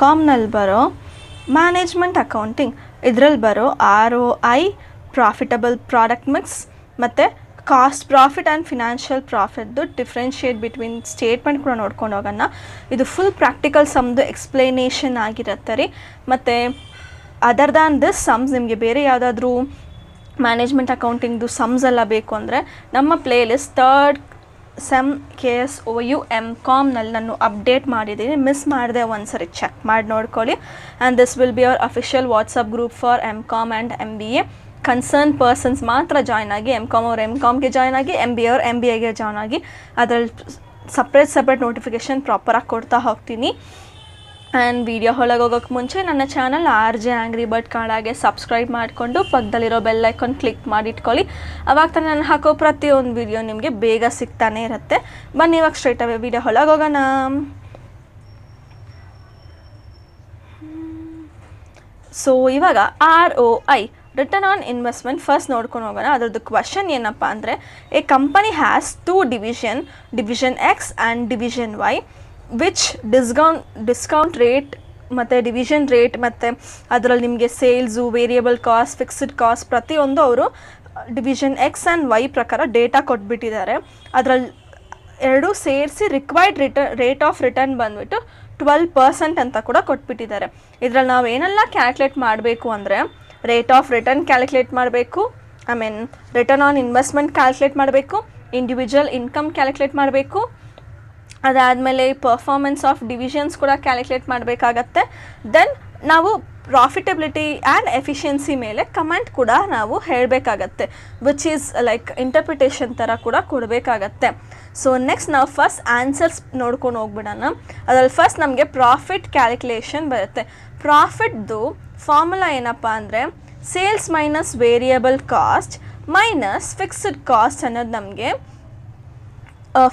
ಕಾಮ್ನಲ್ಲಿ ಬರೋ management accounting ಇದರಲ್ಲಿ ಬರೋ ROI ಪ್ರಾಫಿಟಬಲ್ ಪ್ರಾಡಕ್ಟ್ ಮಿಕ್ಸ್ ಮತ್ತು ಕಾಸ್ಟ್ ಪ್ರಾಫಿಟ್ ಆ್ಯಂಡ್ ಫಿನಾನ್ಷಿಯಲ್ ಪ್ರಾಫಿಟ್ದು ಡಿಫ್ರೆನ್ಷಿಯೇಟ್ ಬಿಟ್ವೀನ್ ಸ್ಟೇಟ್ಮೆಂಟ್ ಕೂಡ ನೋಡ್ಕೊಂಡು ಹೋಗೋಣ. ಇದು ಫುಲ್ ಪ್ರಾಕ್ಟಿಕಲ್ ಸಮ್ದು ಎಕ್ಸ್ಪ್ಲನೇಷನ್ ಆಗಿರುತ್ತೆ ರೀ. ಮತ್ತು ಅದರ್ ದ್ಯಾನ್ ದಿಸ್ ಸಮ್ಸ್ ನಿಮಗೆ ಬೇರೆ ಯಾವುದಾದ್ರೂ ಮ್ಯಾನೇಜ್ಮೆಂಟ್ ಅಕೌಂಟಿಂಗ್ದು ಸಮ್ಸ್ ಎಲ್ಲ ಬೇಕು ಅಂದರೆ ನಮ್ಮ ಪ್ಲೇಲಿಸ್ಟ್ ಥರ್ಡ್ ಸೆಮ್ KSOU MCOMನಲ್ಲಿ ನಾನು ಅಪ್ಡೇಟ್ ಮಾಡಿದ್ದೀನಿ. ಮಿಸ್ ಮಾಡಿದೆ ಒಂದ್ಸರಿ ಚೆಕ್ ಮಾಡಿ ನೋಡ್ಕೊಳ್ಳಿ. And this will be our official WhatsApp group for MCOM and MBA. Concern persons ಮಾತ್ರ ಜಾಯ್ನ್ ಆಗಿ, MCOM ಅವ್ರು MCOMಗೆ ಜಾಯ್ನ್ ಆಗಿ, MBA ಅವ್ರು MBAಗೆ ಜಾಯ್ನ್ ಆಗಿ. ಅದರಲ್ಲಿ ಸಪ್ರೇಟ್ ನೋಟಿಫಿಕೇಷನ್ ಪ್ರಾಪರಾಗಿ ಕೊಡ್ತಾ ಹೋಗ್ತೀನಿ. ಆ್ಯಂಡ್ ವಿಡಿಯೋ ಒಳಗೆ ಹೋಗೋಕ್ಕೆ ಮುಂಚೆ ನನ್ನ ಚಾನಲ್ RJ ಆ್ಯಂಗ್ರಿ ಬರ್ಡ್ ಕನ್ನಡಗೆ ಸಬ್ಸ್ಕ್ರೈಬ್ ಮಾಡಿಕೊಂಡು ಪಕ್ಕದಲ್ಲಿರೋ ಬೆಲ್ ಐಕಾನ್ ಕ್ಲಿಕ್ ಮಾಡಿಟ್ಕೊಳ್ಳಿ. ಅವಾಗ ತಾನೇ ನಾನು ಹಾಕೋ ಪ್ರತಿಯೊಂದು ವಿಡಿಯೋ ನಿಮಗೆ ಬೇಗ ಸಿಗ್ತಾನೆ ಇರುತ್ತೆ. ಬನ್ನಿ ಇವಾಗ ಸ್ಟ್ರೈಟ್ ಅವೇ ವಿಡಿಯೋ ಒಳಗೆ ಹೋಗೋಣ. ಸೊ ಇವಾಗ ROI return on investment first ನೋಡ್ಕೊಂಡು ಹೋಗೋಣ. ಅದರದ್ದು ಕ್ವಶನ್ ಏನಪ್ಪ ಅಂದರೆ, A company has 2 division X and division Y which discount rate ಮತ್ತು ಡಿವಿಷನ್ ರೇಟ್ ಮತ್ತು ಅದರಲ್ಲಿ ನಿಮಗೆ sales, variable cost, fixed cost ಪ್ರತಿಯೊಂದು ಅವರು ಡಿವಿಷನ್ X ಆ್ಯಂಡ್ Y ಪ್ರಕಾರ ಡೇಟಾ ಕೊಟ್ಬಿಟ್ಟಿದ್ದಾರೆ. ಅದರಲ್ಲಿ ಎರಡೂ ಸೇರಿಸಿ ರಿಕ್ವೈರ್ಡ್ ರೇಟ್ ಆಫ್ ರಿಟರ್ನ್ ಬಂದುಬಿಟ್ಟು 12% ಅಂತ ಕೂಡ ಕೊಟ್ಬಿಟ್ಟಿದ್ದಾರೆ. ಇದರಲ್ಲಿ ನಾವು ಏನೆಲ್ಲ ಕ್ಯಾಲ್ಕುಲೇಟ್ ಮಾಡಬೇಕು ಅಂದರೆ, ರೇಟ್ ಆಫ್ ರಿಟರ್ನ್ ಕ್ಯಾಲ್ಕುಲೇಟ್ ಮಾಡಬೇಕು, ರಿಟರ್ನ್ ಆನ್ ಇನ್ವೆಸ್ಟ್ಮೆಂಟ್ ಕ್ಯಾಲ್ಕುಲೇಟ್ ಮಾಡಬೇಕು, ಇಂಡಿವಿಜುವಲ್ ಇನ್ಕಮ್ ಕ್ಯಾಲ್ಕುಲೇಟ್ ಮಾಡಬೇಕು, ಅದಾದಮೇಲೆ ಪರ್ಫಾರ್ಮೆನ್ಸ್ ಆಫ್ ಡಿವಿಷನ್ಸ್ ಕೂಡ ಕ್ಯಾಲ್ಕುಲೇಟ್ ಮಾಡಬೇಕಾಗತ್ತೆ. ದೆನ್ ನಾವು ಪ್ರಾಫಿಟಬಿಲಿಟಿ ಆ್ಯಂಡ್ ಎಫಿಷಿಯನ್ಸಿ ಮೇಲೆ ಕಮೆಂಟ್ ಕೂಡ ನಾವು ಹೇಳಬೇಕಾಗತ್ತೆ, ವಿಚ್ ಈಸ್ ಲೈಕ್ ಇಂಟರ್ಪ್ರಿಟೇಷನ್ ಥರ ಕೂಡ ಕೊಡಬೇಕಾಗತ್ತೆ. ಸೊ ನೆಕ್ಸ್ಟ್ ನಾವು ಫಸ್ಟ್ ಆನ್ಸರ್ಸ್ ನೋಡ್ಕೊಂಡು ಹೋಗ್ಬಿಡೋಣ. ಅದರಲ್ಲಿ ಫಸ್ಟ್ ನಮಗೆ ಪ್ರಾಫಿಟ್ ಕ್ಯಾಲ್ಕುಲೇಷನ್ ಬರುತ್ತೆ. ಪ್ರಾಫಿಟ್ದು ಫಾರ್ಮುಲಾ ಏನಪ್ಪ ಅಂದರೆ, sales minus variable cost minus fixed cost ಅನ್ನೋದು ನಮಗೆ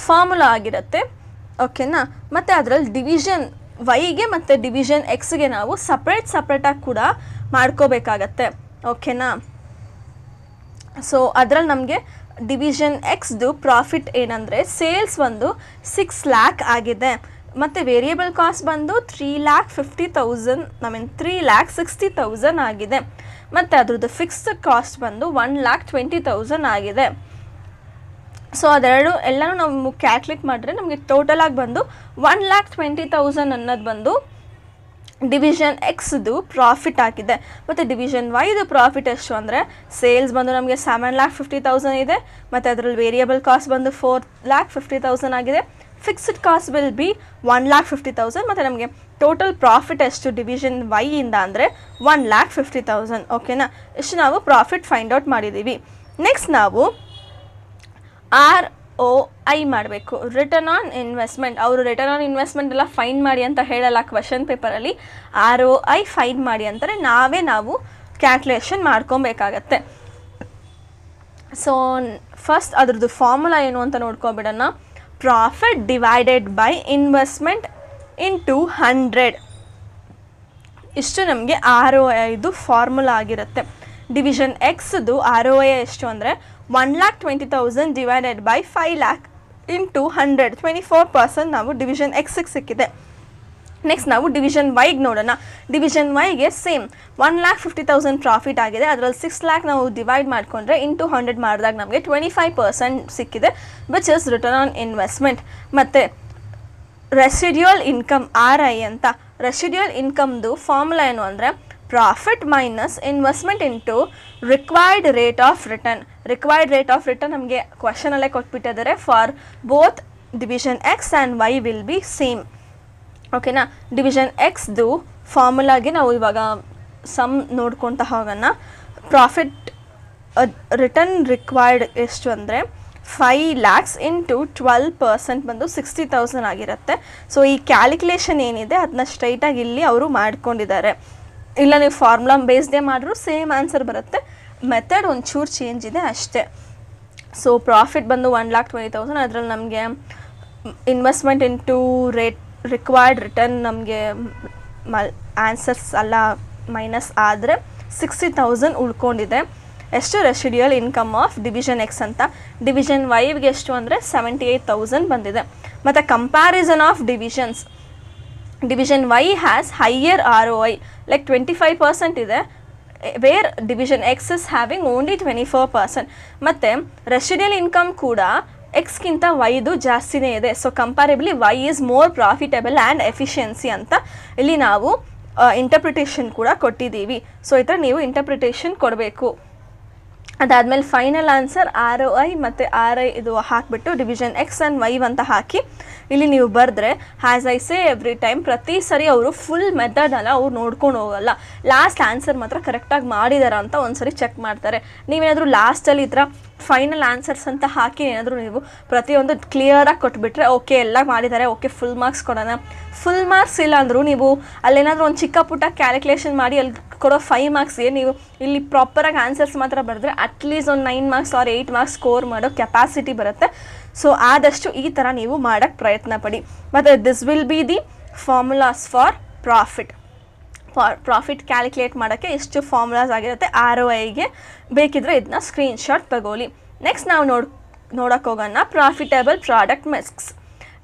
ಫಾರ್ಮುಲಾ ಆಗಿರುತ್ತೆ. ಓಕೆನಾ. ಮತ್ತು ಅದರಲ್ಲಿ ಡಿವಿಷನ್ ವೈಗೆ ಮತ್ತು ಡಿವಿಷನ್ ಎಕ್ಸ್ಗೆ ನಾವು ಸಪ್ರೇಟಾಗಿ ಕೂಡ ಮಾಡ್ಕೋಬೇಕಾಗತ್ತೆ. ಓಕೆನಾ. ಸೊ ಅದರಲ್ಲಿ ನಮಗೆ ಡಿವಿಷನ್ ಎಕ್ಸ್ದು ಪ್ರಾಫಿಟ್ ಏನಂದರೆ, ಸೇಲ್ಸ್ ಒಂದು 6 lakh ಆಗಿದೆ ಮತ್ತು ವೇರಿಯಬಲ್ ಕಾಸ್ಟ್ ಬಂದು 3,60,000 ಆಗಿದೆ. ಮತ್ತು ಅದ್ರದ್ದು ಫಿಕ್ಸ್ಡ್ ಕಾಸ್ಟ್ ಬಂದು 1,20,000 ಆಗಿದೆ. ಸೊ ಅದೆರಡು ಎಲ್ಲನೂ ನಾವು ಕ್ಯಾಲ್ಕುಲೇಟ್ ಮಾಡಿದ್ರೆ ನಮಗೆ ಟೋಟಲಾಗಿ ಬಂದು 1,20,000 ಅನ್ನೋದು ಬಂದು ಡಿವಿಷನ್ ಎಕ್ಸ್ದು ಪ್ರಾಫಿಟ್ ಆಗಿದೆ. ಮತ್ತು ಡಿವಿಷನ್ ವೈದು ಪ್ರಾಫಿಟ್ ಎಷ್ಟು ಅಂದರೆ, ಸೇಲ್ಸ್ ಬಂದು ನಮಗೆ 7,50,000 ಇದೆ ಮತ್ತು ಅದರಲ್ಲಿ ವೇರಿಯಬಲ್ ಕಾಸ್ಟ್ ಬಂದು 4,50,000 ಆಗಿದೆ. ಫಿಕ್ಸ್ಡ್ ಕಾಸ್ಟ್ ವಿಲ್ ಬಿ 1,50,000 ಮತ್ತು ನಮಗೆ ಟೋಟಲ್ ಪ್ರಾಫಿಟ್ ಎಷ್ಟು ಡಿವಿಷನ್ ವೈಯಿಂದ ಅಂದರೆ 1,50,000. ಓಕೆನಾ. ಇಷ್ಟು ನಾವು ಪ್ರಾಫಿಟ್ ಫೈಂಡ್ ಔಟ್ ಮಾಡಿದ್ದೀವಿ. ನೆಕ್ಸ್ಟ್ ನಾವು ROI ಮಾಡಬೇಕು, ರಿಟರ್ನ್ ಆನ್ ಇನ್ವೆಸ್ಟ್ಮೆಂಟ್. ಅವರು ರಿಟರ್ನ್ ಆನ್ ಇನ್ವೆಸ್ಟ್ಮೆಂಟ್ ಎಲ್ಲ ಫೈಂಡ್ ಮಾಡಿ ಅಂತ ಹೇಳಲ್ಲ ಕ್ವಶನ್ ಪೇಪರಲ್ಲಿ, ROI ಫೈಂಡ್ ಮಾಡಿ ಅಂತಾರೆ. ನಾವು ಕ್ಯಾಲ್ಕುಲೇಷನ್ ಮಾಡ್ಕೊಬೇಕಾಗತ್ತೆ. ಸೊ ಫಸ್ಟ್ ಅದ್ರದ್ದು ಫಾರ್ಮುಲಾ ಏನು ಅಂತ ನೋಡ್ಕೊಬಿಡೋಣ. Profit divided by investment into 100. ಇಷ್ಟು ನಮಗೆ ROIದು ಫಾರ್ಮುಲಾ ಆಗಿರುತ್ತೆ. ಡಿವಿಷನ್ ಎಕ್ಸ್ದು ROI ಎಷ್ಟು ಅಂದರೆ 1,20,000 ಡಿವೈಡೆಡ್ ಬೈ 5 lakh ಇಂಟು 100, 24% ನಾವು ಡಿವಿಷನ್ ಎಕ್ಸಿಗೆ ಸಿಕ್ಕಿದೆ. ನೆಕ್ಸ್ಟ್ ನಾವು ಡಿವಿಷನ್ ವೈಗೆ ನೋಡೋಣ. ಡಿವಿಷನ್ ವೈಗೆ ಸೇಮ್ 1,50,000 ಪ್ರಾಫಿಟ್ ಆಗಿದೆ. ಅದರಲ್ಲಿ 6 lakh ನಾವು ಡಿವೈಡ್ ಮಾಡಿಕೊಂಡ್ರೆ ಇಂಟು 100 ಮಾಡಿದಾಗ ನಮಗೆ 25% ಸಿಕ್ಕಿದೆ, which is return on investment. ಮತ್ತು ರೆಸಿಡ್ಯೂಯಲ್ ಇನ್ಕಮ್ RI ಅಂತ. ರೆಸಿಡ್ಯೂಯಲ್ ಇನ್ಕಮ್ದು ಫಾರ್ಮುಲಾ ಏನು ಅಂದರೆ, profit minus investment into required rate of return. Required rate of return ನಮಗೆ ಕ್ವಶನಲ್ಲೇ ಕೊಟ್ಬಿಟ್ಟಿದ್ದಾರೆ. For both division X and Y will be same. ಓಕೆನಾ. Division ಎಕ್ಸ್ದು ಫಾರ್ಮುಲಾಗೆ ನಾವು ಇವಾಗ ಸಮ್ ನೋಡ್ಕೊತಾ ಹೋಗೋಣ. ಪ್ರಾಫಿಟ್ ರಿಟರ್ನ್ ರಿಕ್ವೈರ್ಡ್ ಎಷ್ಟು ಅಂದರೆ 5 lakhs ಇಂಟು 12% ಬಂದು 60,000 ಆಗಿರುತ್ತೆ. ಸೊ ಈ ಕ್ಯಾಲ್ಕುಲೇಷನ್ ಏನಿದೆ ಅದನ್ನ ಸ್ಟ್ರೈಟಾಗಿ ಇಲ್ಲಿ ಅವರು ಮಾಡ್ಕೊಂಡಿದ್ದಾರೆ. ಇಲ್ಲ ನೀವು ಫಾರ್ಮುಲಾ ಬೇಸ್ಡೇ ಮಾಡಿದ್ರು ಸೇಮ್ ಆನ್ಸರ್ ಬರುತ್ತೆ, ಮೆಥಡ್ ಒಂಚೂರು ಚೇಂಜ್ ಇದೆ ಅಷ್ಟೇ. ಸೊ ಪ್ರಾಫಿಟ್ ಬಂದು 1,20,000, ಅದರಲ್ಲಿ ನಮಗೆ ಇನ್ವೆಸ್ಟ್ಮೆಂಟ್ ಇಂಟು ರಿಕ್ವೈರ್ಡ್ ರಿಟರ್ನ್ ನಮಗೆ ಆನ್ಸರ್ಸ್ ಎಲ್ಲ ಮೈನಸ್ ಆದರೆ 60,000 ಉಳ್ಕೊಂಡಿದೆ. ಎಷ್ಟು residual income of division X ಅಂತ. ಡಿವಿಷನ್ ವೈಗೆ ಎಷ್ಟು ಅಂದರೆ 78,000 ಬಂದಿದೆ. ಮತ್ತು comparison of divisions division Y has higher ROI like 25% ಇದೆ, where division X is having only 24%. ಮತ್ತು ರೆಸಿಡಿಯಲ್ ಇನ್ಕಮ್ ಕೂಡ ಎಕ್ಸ್ಗಿಂತ ವೈದು ಜಾಸ್ತಿನೇ ಇದೆ. So ಕಂಪ್ಯಾರಿಬ್ಲಿ Y is more profitable and efficiency ಅಂತ ಇಲ್ಲಿ ನಾವು ಇಂಟರ್ಪ್ರಿಟೇಷನ್ ಕೂಡ ಕೊಟ್ಟಿದ್ದೀವಿ. ಸೊ ಈ ಥರ ನೀವು ಇಂಟರ್ಪ್ರಿಟೇಷನ್ ಕೊಡಬೇಕು. ಅದಾದಮೇಲೆ ಫೈನಲ್ ಆನ್ಸರ್ ROI ಮತ್ತು RI ಇದು ಹಾಕಿಬಿಟ್ಟು ಡಿವಿಷನ್ ಎಕ್ಸ್ ಆ್ಯಂಡ್ ವೈ ಅಂತ ಹಾಕಿ ಇಲ್ಲಿ ನೀವು ಬರೆದ್ರೆ has I say every time ಪ್ರತಿ ಸರಿ ಅವರು ಫುಲ್ ಮೆಥಡಲ್ಲ ಅವ್ರು ನೋಡ್ಕೊಂಡು ಹೋಗಲ್ಲ, ಲಾಸ್ಟ್ ಆನ್ಸರ್ ಮಾತ್ರ ಕರೆಕ್ಟಾಗಿ ಮಾಡಿದಾರ ಅಂತ ಒಂದ್ಸರಿ ಚೆಕ್ ಮಾಡ್ತಾರೆ. ನೀವೇನಾದರೂ ಲಾಸ್ಟಲ್ಲಿ ಈ ಥರ ಫೈನಲ್ ಆನ್ಸರ್ಸ್ ಅಂತ ಹಾಕಿ ಏನಾದರೂ ನೀವು ಪ್ರತಿಯೊಂದು ಕ್ಲಿಯರಾಗಿ ಕೊಟ್ಬಿಟ್ರೆ ಓಕೆ ಎಲ್ಲ ಮಾಡಿದ್ದಾರೆ, ಓಕೆ ಫುಲ್ ಮಾರ್ಕ್ಸ್ ಕೊಡೋಣ. ಫುಲ್ ಮಾರ್ಕ್ಸ್ ಇಲ್ಲ ಅಂದರೂ ನೀವು ಅಲ್ಲೇನಾದರೂ ಒಂದು ಚಿಕ್ಕ ಪುಟ್ಟ ಕ್ಯಾಲ್ಕುಲೇಷನ್ ಮಾಡಿ ಅಲ್ಲಿ ಕೊಡೋ 5 ಮಾರ್ಕ್ಸ್ಗೆ ನೀವು ಇಲ್ಲಿ ಪ್ರಾಪರಾಗಿ ಆನ್ಸರ್ಸ್ ಮಾತ್ರ ಬರೆದ್ರೆ ಅಟ್ಲೀಸ್ಟ್ ಒಂದು 9 ಮಾರ್ಕ್ಸ್ ಆರ್ 8 ಮಾರ್ಕ್ಸ್ ಸ್ಕೋರ್ ಮಾಡೋ ಕೆಪಾಸಿಟಿ ಬರುತ್ತೆ. ಸೊ ಆದಷ್ಟು ಈ ಥರ ನೀವು ಮಾಡೋಕ್ಕೆ ಪ್ರಯತ್ನ ಪಡಿ. ಮತ್ತು this will be the formulas for profit calculate ಮಾಡೋಕ್ಕೆ ಎಷ್ಟು ಫಾರ್ಮುಲಾಸ್ ಆಗಿರುತ್ತೆ ROIಗೆ ಬೇಕಿದ್ರೆ ಇದನ್ನ ಸ್ಕ್ರೀನ್ಶಾಟ್ ತಗೊಳ್ಳಿ. ನೆಕ್ಸ್ಟ್ ನಾವು ನೋಡೋಕೆ ಹೋಗೋಣ ಪ್ರಾಫಿಟಬಲ್ ಪ್ರಾಡಕ್ಟ್ ಮಿಕ್ಸ್.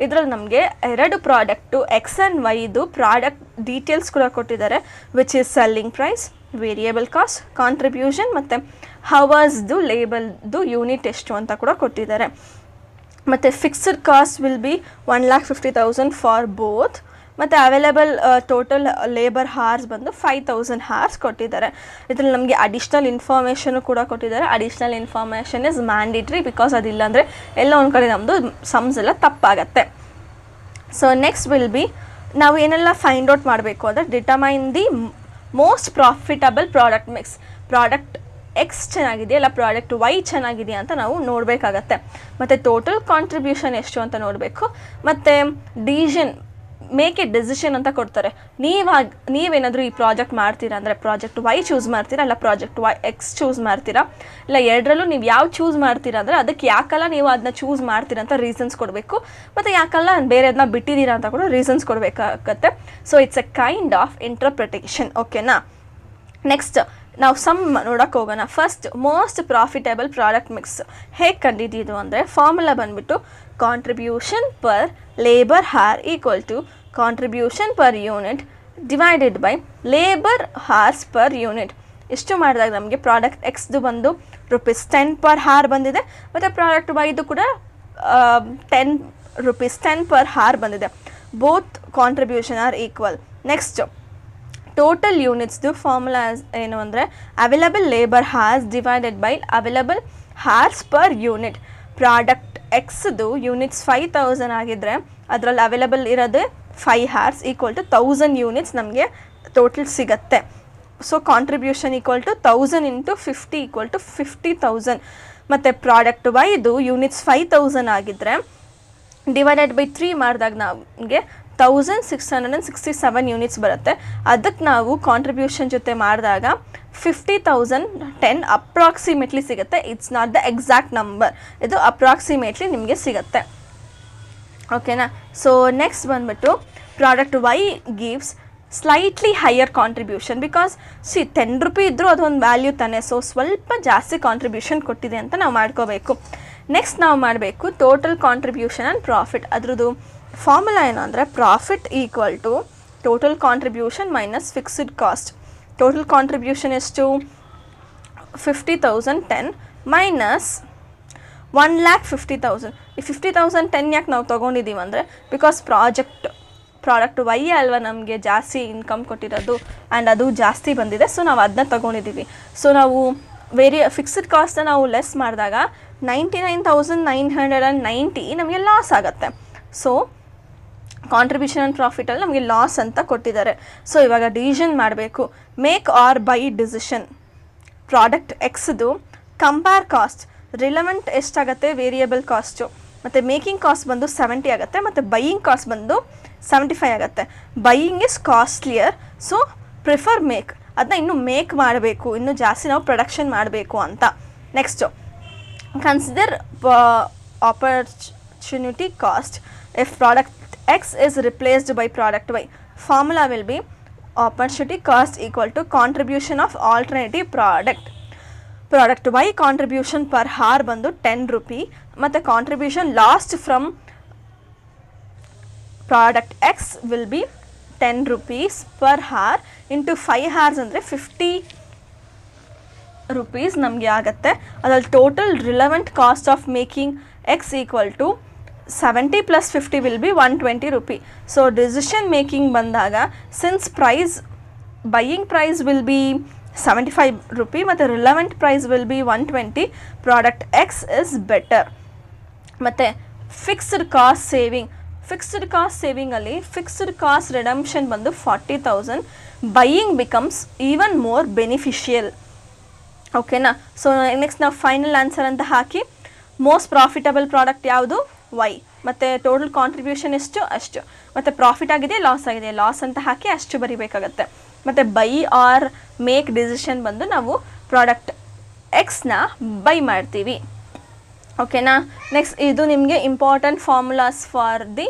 ಇದರಲ್ಲಿ ನಮಗೆ 2 ಪ್ರಾಡಕ್ಟು ಎಕ್ಸ್ ಆ್ಯಂಡ್ ವೈದು ಪ್ರಾಡಕ್ಟ್ ಡೀಟೇಲ್ಸ್ ಕೂಡ ಕೊಟ್ಟಿದ್ದಾರೆ, which is selling price, variable cost, contribution ಮತ್ತು ಹವರ್ಸ್ದು ಲೇಬಲ್ದು ಯೂನಿಟ್ ಎಷ್ಟು ಅಂತ ಕೂಡ ಕೊಟ್ಟಿದ್ದಾರೆ. ಮತ್ತು fixed cost will be 1,50,000 for both. ಮತ್ತು ಅವೈಲೇಬಲ್ ಟೋಟಲ್ ಲೇಬರ್ ಹಾರ್ಸ್ ಬಂದು 5,000 ಹಾರ್ಸ್ ಕೊಟ್ಟಿದ್ದಾರೆ. ಇದರಲ್ಲಿ ನಮಗೆ ಅಡಿಷ್ನಲ್ ಇನ್ಫಾರ್ಮೇಷನು ಕೂಡ ಕೊಟ್ಟಿದ್ದಾರೆ. Additional information is mandatory, because ಅದಿಲ್ಲ ಅಂದರೆ ಎಲ್ಲ ಒಂದು ಕಡೆ ನಮ್ಮದು ಸಮ್ಸ್ ಎಲ್ಲ ತಪ್ಪಾಗತ್ತೆ. ಸೊ ನೆಕ್ಸ್ಟ್ ವಿಲ್ ಬಿ ನಾವು ಏನೆಲ್ಲ ಫೈಂಡ್ ಔಟ್ ಮಾಡಬೇಕು ಅಂದರೆ determine the most profitable product mix. Product X ಚೆನ್ನಾಗಿದೆಯಾ ಇಲ್ಲ ಪ್ರಾಡಕ್ಟ್ ವೈ ಚೆನ್ನಾಗಿದೆಯಾ ಅಂತ ನಾವು ನೋಡಬೇಕಾಗತ್ತೆ. ಮತ್ತು ಟೋಟಲ್ ಕಾಂಟ್ರಿಬ್ಯೂಷನ್ ಎಷ್ಟು ಅಂತ ನೋಡಬೇಕು. ಮತ್ತು ಮೇಕ್ ಎ ಡಿಸಿಷನ್ ಅಂತ ಕೊಡ್ತಾರೆ. ನೀವೇನಾದರೂ ಈ ಪ್ರಾಜೆಕ್ಟ್ ಮಾಡ್ತೀರಾ ಅಂದರೆ ಪ್ರಾಜೆಕ್ಟ್ ವೈ ಚೂಸ್ ಮಾಡ್ತೀರಾ ಇಲ್ಲ ಪ್ರಾಜೆಕ್ಟ್ ಎಕ್ಸ್ ಚೂಸ್ ಮಾಡ್ತೀರಾ, ಇಲ್ಲ ಎರಡರಲ್ಲೂ ನೀವು ಯಾವ ಚೂಸ್ ಮಾಡ್ತೀರಾ ಅಂದರೆ ಅದಕ್ಕೆ ಯಾಕಲ್ಲ ನೀವು ಅದನ್ನ ಚೂಸ್ ಮಾಡ್ತೀರಾ ಅಂತ ರೀಸನ್ಸ್ ಕೊಡಬೇಕು. ಮತ್ತು ಯಾಕಲ್ಲ ಬೇರೆ ಅದನ್ನ ಬಿಟ್ಟಿದ್ದೀರಾ ಅಂತ ಕೂಡ ರೀಸನ್ಸ್ ಕೊಡಬೇಕಾಗತ್ತೆ. So it's a kind of interpretation. ಓಕೆನಾ. ನೆಕ್ಸ್ಟ್ ನಾವು ಸಮ್ ನೋಡೋಕೆ ಹೋಗೋಣ. First most profitable product mix ಹೇಗೆ ಕಂಡಿದ್ದು ಅಂದರೆ ಫಾರ್ಮುಲಾ ಬಂದುಬಿಟ್ಟು contribution per labour hour equal to contribution per unit divided by labour hours per unit. ಇಷ್ಟು ಮಾಡಿದಾಗ ನಮಗೆ ಪ್ರಾಡಕ್ಟ್ ಎಕ್ಸ್ದು ಬಂದು ₹10 ಪರ್ ಹಾರ್ ಬಂದಿದೆ, ಮತ್ತು ಪ್ರಾಡಕ್ಟ್ ವೈದು ಕೂಡ ₹10 ಪರ್ ಹಾರ್ ಬಂದಿದೆ. Both contribution are equal. Next total ಯೂನಿಟ್ಸ್ದು ಫಾರ್ಮುಲಾ ಏನು ಅಂದರೆ available labour hours divided by available hours per unit. Product ಎಕ್ಸ್ದು ಯೂನಿಟ್ಸ್ 5,000 ಆಗಿದ್ದರೆ ಅದರಲ್ಲಿ ಅವೈಲಬಲ್ ಇರೋದು 5 ಹಾರ್ಸ್ ಈಕ್ವಲ್ ಟು 1,000 ಯೂನಿಟ್ಸ್ ನಮಗೆ ಟೋಟಲ್ ಸಿಗುತ್ತೆ. So contribution equal to 1,000 into 50 equal to 50,000. ಮತ್ತು ಪ್ರಾಡಕ್ಟ್ ವೈದು ಯೂನಿಟ್ಸ್ 5,000 ಆಗಿದ್ದರೆ ಡಿವೈಡೆಡ್ ಬೈ 3 ಮಾಡಿದಾಗ ನಮಗೆ 1,667 ಯೂನಿಟ್ಸ್ ಬರುತ್ತೆ. ಅದಕ್ಕೆ ನಾವು ಕಾಂಟ್ರಿಬ್ಯೂಷನ್ ಜೊತೆ ಮಾಡಿದಾಗ 50,010 ಅಪ್ರಾಕ್ಸಿಮೇಟ್ಲಿ ಸಿಗುತ್ತೆ. It's not the exact number, ಇದು ಅಪ್ರಾಕ್ಸಿಮೇಟ್ಲಿ ನಿಮಗೆ ಸಿಗುತ್ತೆ. ಓಕೆನಾ. ಸೊ ನೆಕ್ಸ್ಟ್ ಬಂದುಬಿಟ್ಟು product Y gives slightly higher contribution because ₹10 ಇದ್ದರೂ ಅದೊಂದು ವ್ಯಾಲ್ಯೂ ತಾನೆ. ಸೊ ಸ್ವಲ್ಪ ಜಾಸ್ತಿ ಕಾಂಟ್ರಿಬ್ಯೂಷನ್ ಕೊಟ್ಟಿದೆ ಅಂತ ನಾವು ಮಾಡ್ಕೋಬೇಕು. ನೆಕ್ಸ್ಟ್ ನಾವು ಮಾಡಬೇಕು ಟೋಟಲ್ ಕಾಂಟ್ರಿಬ್ಯೂಷನ್ ಆ್ಯಂಡ್ ಪ್ರಾಫಿಟ್. ಅದ್ರದ್ದು ಫಾರ್ಮುಲಾ ಏನು ಅಂದರೆ profit equal to total contribution minus fixed cost. Total contribution ಎಷ್ಟು 50,010 ಮೈನಸ್ 1,50,000. ಈ 50,010 ಯಾಕೆ ನಾವು ತೊಗೊಂಡಿದ್ದೀವಿ ಅಂದರೆ ಬಿಕಾಸ್ ಪ್ರಾಡಕ್ಟ್ ವೈ ಅಲ್ವಾ ನಮಗೆ ಜಾಸ್ತಿ ಇನ್ಕಮ್ ಕೊಟ್ಟಿರೋದು ಆ್ಯಂಡ್ ಅದು ಜಾಸ್ತಿ ಬಂದಿದೆ. ಸೊ ನಾವು ಅದನ್ನ ತೊಗೊಂಡಿದ್ದೀವಿ. ಸೊ ನಾವು ಫಿಕ್ಸ್ಡ್ ಕಾಸ್ಟನ್ನ ನಾವು ಲೆಸ್ ಮಾಡಿದಾಗ 99,990 ನಮಗೆ ಲಾಸ್ ಆಗುತ್ತೆ. ಸೊ ಕಾಂಟ್ರಿಬ್ಯೂಷನ್ ಆ್ಯಂಡ್ ಪ್ರಾಫಿಟಲ್ಲಿ ನಮಗೆ ಲಾಸ್ ಅಂತ ಕೊಟ್ಟಿದ್ದಾರೆ. ಸೊ ಇವಾಗ ಡಿವಿಷನ್ ಮಾಡಬೇಕು. Make or buy decision. Product ಎಕ್ಸ್ದು ಕಂಪೇರ್ ಕಾಸ್ಟ್ ರಿಲೆವೆಂಟ್ ಎಷ್ಟಾಗುತ್ತೆ ವೇರಿಯಬಲ್ ಕಾಸ್ಟು, ಮತ್ತು ಮೇಕಿಂಗ್ ಕಾಸ್ಟ್ ಬಂದು 70 ಆಗುತ್ತೆ, ಮತ್ತು ಬೈಯಿಂಗ್ ಕಾಸ್ಟ್ ಬಂದು 75 ಆಗುತ್ತೆ. Buying is costlier, so prefer make. ಅದನ್ನ ಇನ್ನೂ ಮೇಕ್ ಮಾಡಬೇಕು, ಇನ್ನೂ ಜಾಸ್ತಿ ನಾವು ಪ್ರೊಡಕ್ಷನ್ ಮಾಡಬೇಕು ಅಂತ. Next consider opportunity cost if product X is replaced by product Y. Formula will be opportunity cost equal to contribution of alternative product. Product Y contribution per hour ಬಂದು ₹10 ಮತ್ತು contribution lost from product X will be 10 rupees per hour into 5 hours ಅಂದರೆ 50 rupees ನಮಗೆ ಆಗುತ್ತೆ. ಅದರಲ್ಲಿ total relevant cost of making X equal to 70 + 50 will be 120 rupee. So decision making ಬಂದಾಗ since buying price will be 75 rupee ಮತ್ತು relevant price will be 120, product X is better. ಮತ್ತು fixed cost ಸೇವಿಂಗಲ್ಲಿ fixed cost redemption ಬಂದು 40,000, buying becomes even more beneficial. ಓಕೆನಾ. So next ನಾವು final answer ಅಂತ ಹಾಕಿ most profitable product ಯಾವುದು Y, ಮತ್ತು total contribution ಎಷ್ಟು ಅಷ್ಟು, ಮತ್ತು ಪ್ರಾಫಿಟ್ ಆಗಿದೆ ಲಾಸ್ ಆಗಿದೆ ಲಾಸ್ ಅಂತ ಹಾಕಿ ಅಷ್ಟು ಬರಿಬೇಕಾಗತ್ತೆ. ಮತ್ತು ಬೈ ಆರ್ ಮೇಕ್ ಡಿಸಿಷನ್ ಬಂದು ನಾವು ಪ್ರಾಡಕ್ಟ್ ಎಕ್ಸ್ನ ಬೈ ಮಾಡ್ತೀವಿ. ಓಕೆನಾ. ನೆಕ್ಸ್ಟ್ ಇದು ನಿಮಗೆ important formulas for the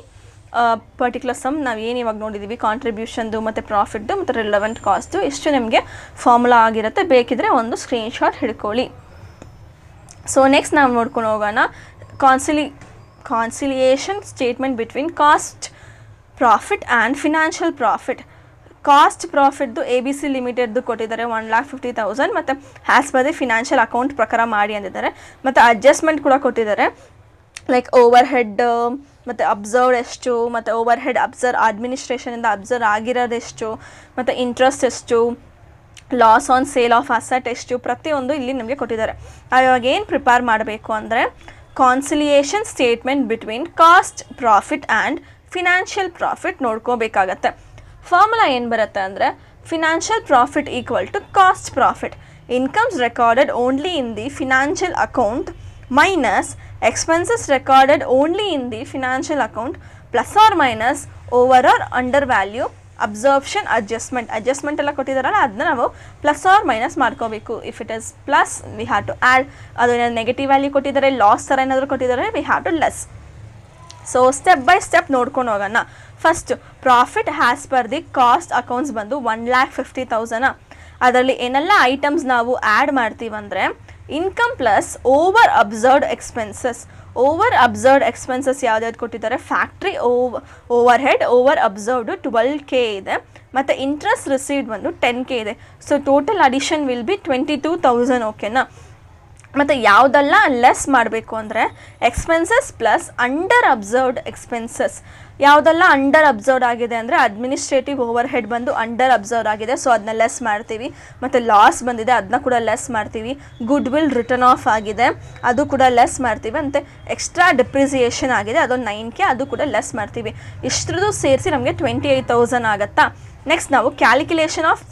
particular sum. ನಾವು ಏನು ಇವಾಗ ನೋಡಿದ್ದೀವಿ ಕಾಂಟ್ರಿಬ್ಯೂಷನ್ದು ಮತ್ತು ಪ್ರಾಫಿಟ್ದು ಮತ್ತು ರಿಲೆವೆಂಟ್ ಕಾಸ್ಟು ಇಷ್ಟು ನಿಮಗೆ ಫಾರ್ಮುಲಾ ಆಗಿರುತ್ತೆ. ಬೇಕಿದ್ರೆ ಒಂದು ಸ್ಕ್ರೀನ್ಶಾಟ್ ಹಿಡ್ಕೊಳ್ಳಿ. ಸೊ ನೆಕ್ಸ್ಟ್ ನಾವು ನೋಡ್ಕೊಂಡು ಹೋಗೋಣ reconciliation statement between cost profit and financial profit. Cost ಪ್ರಾಫಿಟ್ದು ABC ಲಿಮಿಟೆಡ್ದು ಕೊಟ್ಟಿದ್ದಾರೆ 1,50,000 ಮತ್ತು as per the financial account ಪ್ರಕಾರ ಮಾಡಿ ಅಂದಿದ್ದಾರೆ. ಮತ್ತು ಅಡ್ಜಸ್ಟ್ಮೆಂಟ್ ಕೂಡ ಕೊಟ್ಟಿದ್ದಾರೆ, ಲೈಕ್ ಓವರ್ ಹೆಡ್ ಮತ್ತು ಅಬ್ಸರ್ವ್ಡ್ ಎಷ್ಟು, ಮತ್ತು ಓವರ್ ಹೆಡ್ ಅಡ್ಮಿನಿಸ್ಟ್ರೇಷನಿಂದ ಅಬ್ಸರ್ವ್ ಆಗಿರೋದೆಷ್ಟು, ಮತ್ತು ಇಂಟ್ರೆಸ್ಟ್ ಎಷ್ಟು, loss on sale of asset ಎಷ್ಟು, ಪ್ರತಿಯೊಂದು ಇಲ್ಲಿ ನಮಗೆ ಕೊಟ್ಟಿದ್ದಾರೆ. ಇವಾಗ ಏನು ಪ್ರಿಪೇರ್ ಮಾಡಬೇಕು ಅಂದರೆ reconciliation statement between cost profit and financial profit ನೋಡ್ಕೋಬೇಕಾಗತ್ತೆ. ಫಾರ್ಮುಲಾ ಏನು ಬರುತ್ತೆ ಅಂದರೆ financial profit equal to cost profit, incomes recorded only in the financial account minus expenses recorded only in the financial account plus or minus over or under value absorption adjustment ಎಲ್ಲ ಕೊಟ್ಟಿದ್ದಾರಲ್ಲ ಅದನ್ನ ನಾವು plus or minus ಮಾಡ್ಕೋಬೇಕು. If it is plus we have to add, ಅದು negative value ಕೊಟ್ಟಿದ್ದಾರೆ loss ಥರ ಏನಾದರೂ ಕೊಟ್ಟಿದ್ದಾರೆ we have to less. So step by step ನೋಡ್ಕೊಂಡು ಹೋಗೋಣ. First profit as per the cost accounts ಬಂದು 1,50,000. ಅದರಲ್ಲಿ ಏನೆಲ್ಲ ಐಟಮ್ಸ್ ನಾವು ಆ್ಯಡ್ ಮಾಡ್ತೀವಂದರೆ income plus over absorbed expenses ಯಾವ್ದಾವ್ದು ಕೊಟ್ಟಿದ್ದಾರೆ, factory overhead over absorbed 12K ಇದೆ, ಮತ್ತು ಇಂಟ್ರೆಸ್ಟ್ ರಿಸೀವ್ಡ್ ಬಂದು 10K ಇದೆ. So total addition will be 22,000. ಓಕೆನಾ. ಮತ್ತು ಯಾವುದೆಲ್ಲ ಲೆಸ್ ಮಾಡಬೇಕು ಅಂದರೆ expenses plus under observed expenses. ಯಾವುದೆಲ್ಲ ಅಂಡರ್ ಅಬ್ಸರ್ವ್ಡ್ ಆಗಿದೆ ಅಂದರೆ ಅಡ್ಮಿನಿಸ್ಟ್ರೇಟಿವ್ ಓವರ್ ಹೆಡ್ ಬಂದು ಅಂಡರ್ ಅಬ್ಸರ್ವ್ಡ್ ಆಗಿದೆ, ಸೊ ಅದನ್ನ ಲೆಸ್ ಮಾಡ್ತೀವಿ. ಮತ್ತು ಲಾಸ್ ಬಂದಿದೆ ಅದನ್ನ ಕೂಡ ಲೆಸ್ ಮಾಡ್ತೀವಿ. ಗುಡ್ ವಿಲ್ ರಿಟರ್ನ್ ಆಫ್ ಆಗಿದೆ ಅದು ಕೂಡ ಲೆಸ್ ಮಾಡ್ತೀವಿ. ಮತ್ತು ಎಕ್ಸ್ಟ್ರಾ ಡಿಪ್ರಿಸಿಯೇಷನ್ ಆಗಿದೆ ಅದು 9K, ಅದು ಕೂಡ ಲೆಸ್ ಮಾಡ್ತೀವಿ. ಇಷ್ಟರದ್ದು ಸೇರಿಸಿ ನಮಗೆ 28,000 ಆಗುತ್ತಾ. ನೆಕ್ಸ್ಟ್ ನಾವು ಕ್ಯಾಲ್ಕುಲೇಷನ್ ಆಫ್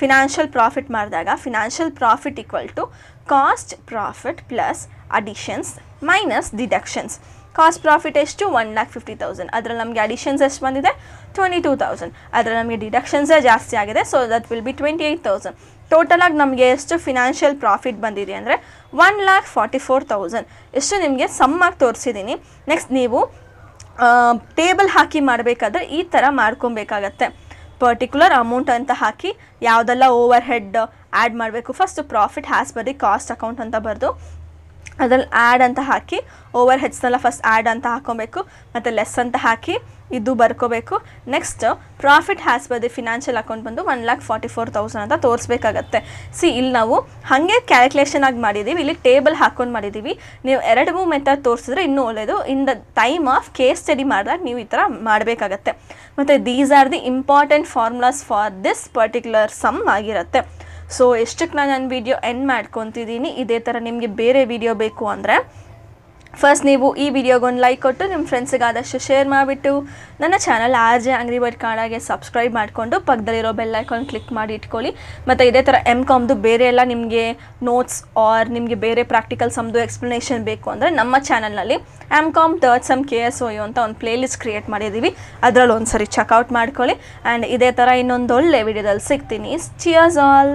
ಫಿನಾನ್ಷಿಯಲ್ ಪ್ರಾಫಿಟ್ ಮಾಡಿದಾಗ financial profit equal to cost profit plus additions minus deductions. Cost profit ಎಷ್ಟು 1,50,000, ಅದರಲ್ಲಿ ನಮಗೆ ಅಡಿಷನ್ಸ್ ಎಷ್ಟು ಬಂದಿದೆ 22,000, ಅದರಲ್ಲಿ ನಮಗೆ ಡಿಡಕ್ಷನ್ಸೇ ಜಾಸ್ತಿ ಆಗಿದೆ, ಸೊ ದಟ್ ವಿಲ್ ಬಿ 28,000. ಟೋಟಲಾಗಿ ನಮಗೆ ಎಷ್ಟು ಫಿನಾನ್ಷಿಯಲ್ ಪ್ರಾಫಿಟ್ ಬಂದಿದೆ ಅಂದರೆ 1,44,000. ಎಷ್ಟು ನಿಮಗೆ ಸಮ್ಮಾಗಿ ತೋರಿಸಿದ್ದೀನಿ. ನೆಕ್ಸ್ಟ್ ನೀವು ಟೇಬಲ್ ಹಾಕಿ ಮಾಡಬೇಕಾದ್ರೆ ಈ ಥರ ಮಾಡ್ಕೊಬೇಕಾಗತ್ತೆ. ಪರ್ಟಿಕ್ಯುಲರ್ ಅಮೌಂಟ್ ಅಂತ ಹಾಕಿ ಯಾವುದೆಲ್ಲ ಓವರ್ ಹೆಡ್ ಆ್ಯಡ್ ಮಾಡಬೇಕು, ಫಸ್ಟ್ ಪ್ರಾಫಿಟ್ ಹ್ಯಾಸ್ ಬರ್ ದಿ ಕಾಸ್ಟ್ ಅಕೌಂಟ್ ಅಂತ ಬರೆದು ಅದರಲ್ಲಿ ಆ್ಯಡ್ ಅಂತ ಹಾಕಿ ಓವರ್ ಹೆಡ್ಸ್ನೆಲ್ಲ ಫಸ್ಟ್ ಆ್ಯಡ್ ಅಂತ ಹಾಕ್ಕೊಬೇಕು, ಮತ್ತು ಲೆಸ್ ಅಂತ ಹಾಕಿ ಇದು ಬರ್ಕೋಬೇಕು. ನೆಕ್ಸ್ಟ್ ಪ್ರಾಫಿಟ್ ಹ್ಯಾಸ್ ಬರ್ ದಿ ಫಿನಾನ್ಷಿಯಲ್ ಅಕೌಂಟ್ ಬಂದು 1,44,000 ಅಂತ ತೋರಿಸ್ಬೇಕಾಗತ್ತೆ. ಇಲ್ಲಿ ನಾವು ಹಾಗೆ ಕ್ಯಾಲ್ಕುಲೇಷನ್ ಆಗಿ ಮಾಡಿದ್ದೀವಿ, ಇಲ್ಲಿ ಟೇಬಲ್ ಹಾಕ್ಕೊಂಡು ಮಾಡಿದ್ದೀವಿ. ನೀವು 2 ಮೆಥಡ್ ತೋರಿಸಿದ್ರೆ ಇನ್ನೂ ಒಳ್ಳೆಯದು. In the time of case study ಮಾಡಿದಾಗ ನೀವು ಈ ಥರ ಮಾಡಬೇಕಾಗತ್ತೆ. ಮತ್ತು these are the important formulas for this particular sum ಆಗಿರುತ್ತೆ. ಸೊ ಎಷ್ಟಕ್ಕೆ ನಾನು ನನ್ನ ವಿಡಿಯೋ ಎಂಡ್ ಮಾಡ್ಕೊತಿದ್ದೀನಿ. ಇದೇ ಥರ ನಿಮಗೆ ಬೇರೆ ವಿಡಿಯೋ ಬೇಕು ಅಂದರೆ ಫಸ್ಟ್ ನೀವು ಈ ವಿಡಿಯೋಗೊಂದು ಲೈಕ್ ಕೊಟ್ಟು ನಿಮ್ಮ ಫ್ರೆಂಡ್ಸಿಗೆ ಆದಷ್ಟು ಶೇರ್ ಮಾಡಿಬಿಟ್ಟು ನನ್ನ ಚಾನಲ್ RJ Angry Bird ಕನ್ನಡಗೆ ಸಬ್ಸ್ಕ್ರೈಬ್ ಮಾಡಿಕೊಂಡು ಪಕ್ಕದಲ್ಲಿರೋ ಬೆಲ್ ಐಕಾನ್ ಕ್ಲಿಕ್ ಮಾಡಿ ಇಟ್ಕೊಳ್ಳಿ. ಮತ್ತು ಇದೇ ಥರ MCOMದು ಬೇರೆ ಎಲ್ಲ ನಿಮಗೆ ನೋಟ್ಸ್ ಆರ್ ನಿಮಗೆ ಬೇರೆ ಪ್ರಾಕ್ಟಿಕಲ್ ಸಮ್ದು ಎಕ್ಸ್ಪ್ಲನೇಷನ್ ಬೇಕು ಅಂದರೆ ನಮ್ಮ ಚಾನಲ್ನಲ್ಲಿ MCOM ಥರ್ಡ್ ಸಮ್ KSOU ಅಂತ ಒಂದು ಪ್ಲೇಲಿಸ್ಟ್ ಕ್ರಿಯೇಟ್ ಮಾಡಿದ್ದೀವಿ, ಅದರಲ್ಲಿ ಒಂದು ಸರಿ ಚೆಕ್ಔಟ್ ಮಾಡ್ಕೊಳ್ಳಿ. ಆ್ಯಂಡ್ ಇದೇ ಥರ ಇನ್ನೊಂದು ಒಳ್ಳೆ ವಿಡಿಯೋದಲ್ಲಿ ಸಿಗ್ತೀನಿ. Cheers all.